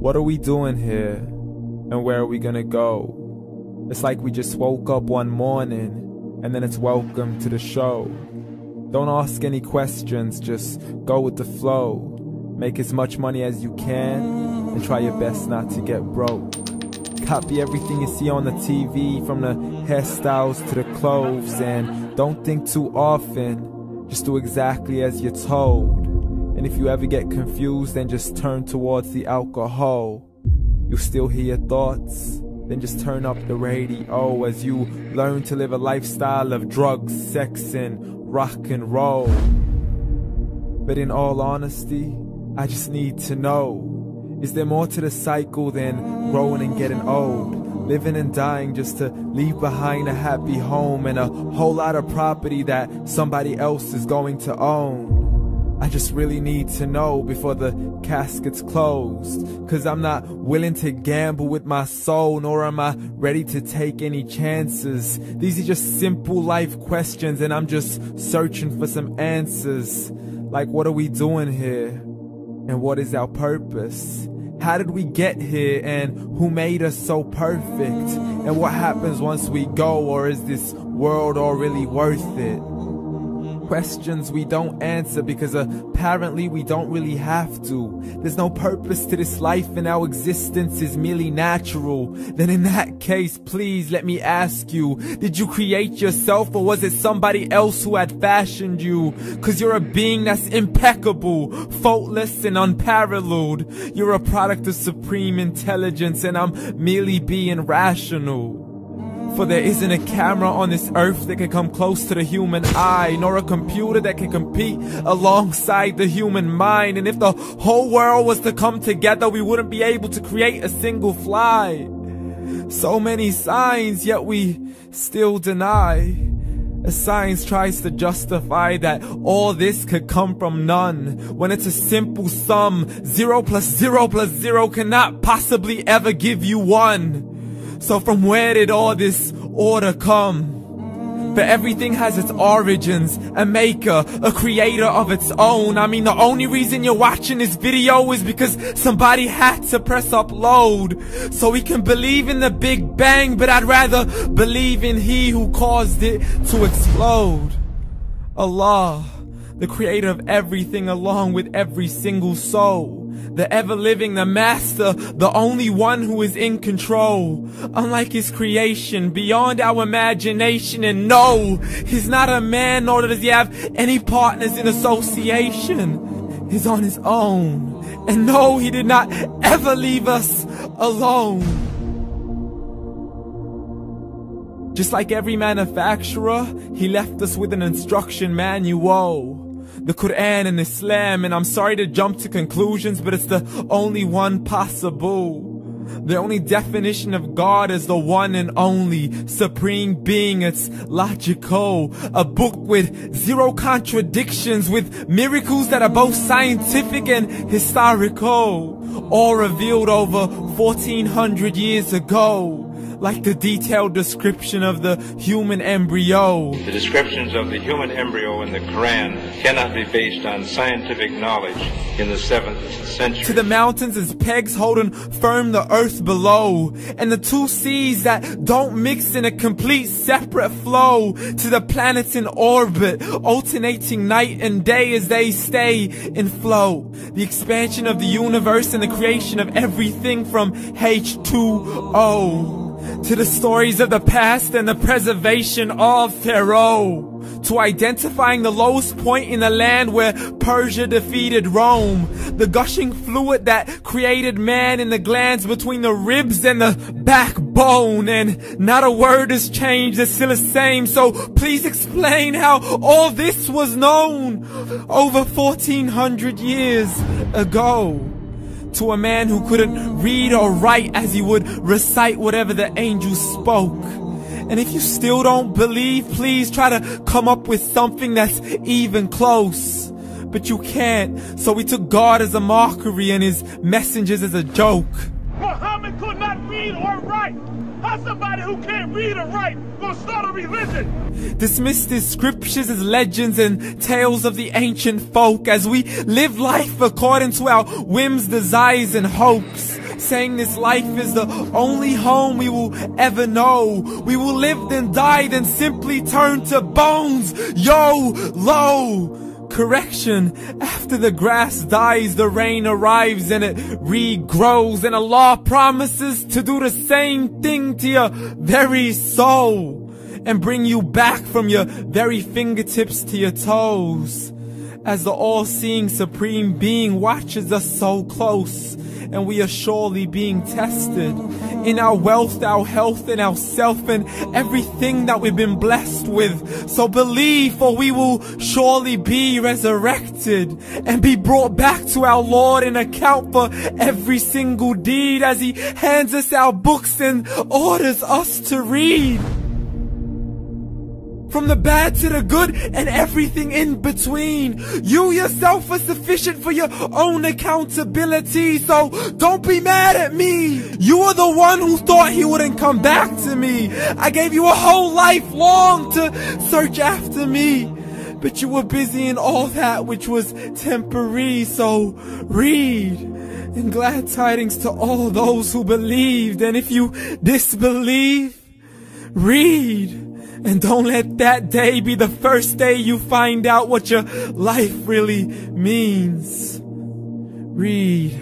What are we doing here? And where are we gonna go? It's like we just woke up one morning, and then it's welcome to the show. Don't ask any questions, just go with the flow. Make as much money as you can, and try your best not to get broke. Copy everything you see on the TV, from the hairstyles to the clothes, and don't think too often, just do exactly as you're told. And if you ever get confused, then just turn towards the alcohol. You still hear your thoughts? Then just turn up the radio as you learn to live a lifestyle of drugs, sex, and rock and roll. But in all honesty, I just need to know, is there more to the cycle than growing and getting old? Living and dying just to leave behind a happy home and a whole lot of property that somebody else is going to own. I just really need to know before the casket's closed, 'cause I'm not willing to gamble with my soul, nor am I ready to take any chances. These are just simple life questions, and I'm just searching for some answers. Like, what are we doing here? And what is our purpose? How did we get here, and who made us so perfect? And what happens once we go, or is this world all really worth it? Questions we don't answer because apparently we don't really have to. There's no purpose to this life and our existence is merely natural. Then in that case, please let me ask you, did you create yourself, or was it somebody else who had fashioned you? 'Cause you're a being that's impeccable, faultless and unparalleled. You're a product of supreme intelligence, and I'm merely being rational. For there isn't a camera on this earth that can come close to the human eye, nor a computer that can compete alongside the human mind. And if the whole world was to come together, we wouldn't be able to create a single fly. So many signs, yet we still deny. As science tries to justify that all this could come from none, when it's a simple sum. 0 plus 0 plus 0 cannot possibly ever give you 1. So from where did all this order come? For everything has its origins, a maker, a creator of its own. I mean, the only reason you're watching this video is because somebody had to press upload. So we can believe in the Big Bang, but I'd rather believe in He who caused it to explode. Allah, the creator of everything along with every single soul. The ever-living, the master, the only one who is in control. Unlike his creation, beyond our imagination. And no, he's not a man, nor does he have any partners in association. He's on his own. And no, he did not ever leave us alone. Just like every manufacturer, he left us with an instruction manual. The Quran and Islam, and I'm sorry to jump to conclusions, but it's the only one possible. The only definition of God is the one and only supreme being. It's logical, a book with 0 contradictions, with miracles that are both scientific and historical, all revealed over 1400 years ago. Like the detailed description of the human embryo. The descriptions of the human embryo in the Quran cannot be based on scientific knowledge in the 7th century. To the mountains as pegs holding firm the earth below, and the 2 seas that don't mix in a complete separate flow. To the planets in orbit, alternating night and day as they stay in flow. The expansion of the universe and the creation of everything from H2O. To the stories of the past and the preservation of Pharaoh. To identifying the lowest point in the land where Persia defeated Rome. The gushing fluid that created man in the glands between the ribs and the backbone. And not a word has changed, it's still the same. So please explain how all this was known over 1400 years ago. To a man who couldn't read or write, as he would recite whatever the angels spoke. And if you still don't believe, please try to come up with something that's even close. But you can't, so we took God as a mockery and his messengers as a joke. Muhammad could not read or write. How's somebody who can't read or write gonna start a religion? Dismissed his scriptures as legends and tales of the ancient folk, as we live life according to our whims, desires, and hopes. saying this life is the only home we will ever know. We will live then die, then simply turn to bones. YOLO! Correction, after the grass dies, the rain arrives and it regrows, and Allah promises to do the same thing to your very soul and bring you back from your very fingertips to your toes, as the all-seeing supreme being watches us so close, and we are surely being tested in our wealth, our health, and our self, and everything that we've been blessed with. So believe, for we will surely be resurrected and be brought back to our Lord and account for every single deed, as He hands us our books and orders us to read. From the bad to the good and everything in between. You yourself are sufficient for your own accountability, so don't be mad at me. You are the one who thought He wouldn't come back to me. I gave you a whole life long to search after me, but you were busy in all that which was temporary. So read, and glad tidings to all those who believed. And if you disbelieve, read. And don't let that day be the first day you find out what your life really means. Read.